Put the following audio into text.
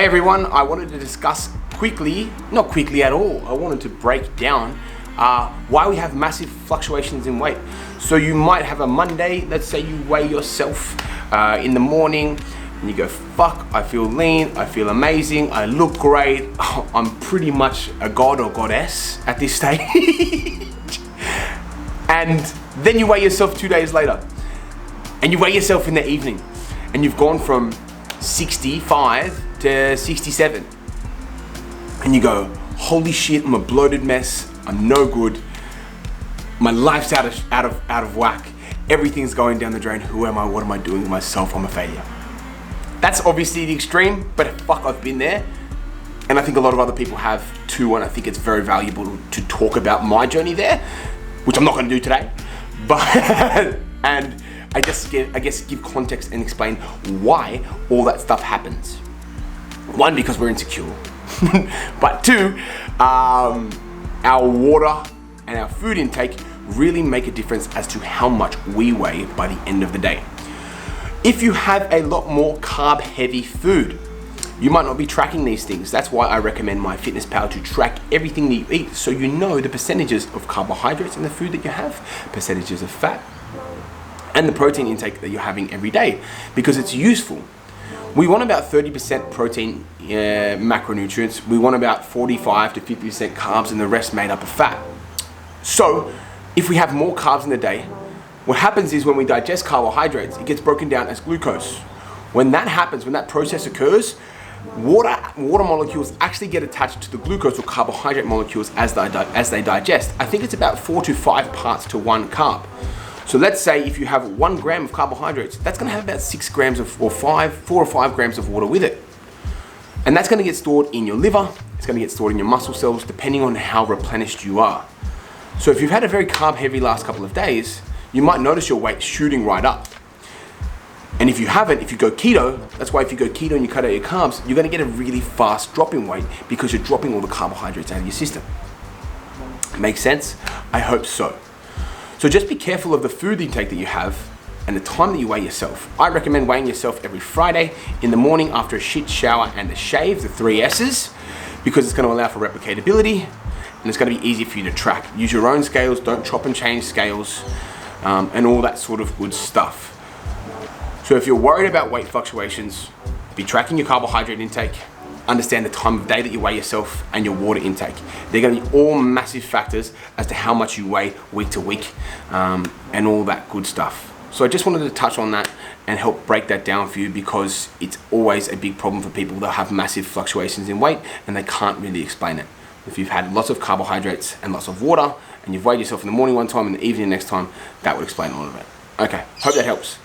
Hey everyone, I wanted to discuss quickly, not quickly at all, I wanted to break down why we have massive fluctuations in weight. So you might have a Monday, let's say you weigh yourself in the morning and you go, fuck, I feel lean, I feel amazing, I look great, I'm pretty much a god or goddess at this stage. And then you weigh yourself 2 days later and you weigh yourself in the evening and you've gone from 65 to 67 and you go, holy shit, I'm a bloated mess, I'm no good, my life's out of whack, everything's going down the drain, who am I, what am I doing with myself, I'm a failure. That's obviously the extreme, but fuck, I've been there, and I think a lot of other people have too, and I think it's very valuable to talk about my journey there, which I'm not going to do today, but and I guess give context and explain why all that stuff happens. One, because we're insecure, but two, our water and our food intake really make a difference as to how much we weigh by the end of the day. If you have a lot more carb heavy food, you might not be tracking these things. That's why I recommend MyFitnessPal to track everything that you eat, so you know the percentages of carbohydrates in the food that you have, percentages of fat, and the protein intake that you're having every day, because it's useful. We want about 30% protein macronutrients. We want about 45 to 50% carbs, and the rest made up of fat. So if we have more carbs in the day, what happens is when we digest carbohydrates, it gets broken down as glucose. When that happens, when that process occurs, water molecules actually get attached to the glucose or carbohydrate molecules as they digest. I think it's about 4 to 5 parts to 1 carb. So let's say if you have 1 gram of carbohydrates, that's gonna have about 6 grams of, 4 or 5 grams of water with it. And that's gonna get stored in your liver, it's gonna get stored in your muscle cells, depending on how replenished you are. So if you've had a very carb heavy last couple of days, you might notice your weight shooting right up. And if you haven't, if you go keto, that's why if you go keto and you cut out your carbs, you're gonna get a really fast drop in weight because you're dropping all the carbohydrates out of your system. Make sense? I hope so. So just be careful of the food intake that you have and the time that you weigh yourself. I recommend weighing yourself every Friday in the morning after a shit shower and a shave, the 3 S's, because it's gonna allow for replicatability and it's gonna be easy for you to track. Use your own scales, don't chop and change scales, and all that sort of good stuff. So if you're worried about weight fluctuations, be tracking your carbohydrate intake, understand the time of day that you weigh yourself, and your water intake. They're gonna be all massive factors as to how much you weigh week to week, and all that good stuff. So I just wanted to touch on that and help break that down for you, because it's always a big problem for people that have massive fluctuations in weight and they can't really explain it. If you've had lots of carbohydrates and lots of water and you've weighed yourself in the morning one time and the evening next time, that would explain all of it. Okay, hope that helps.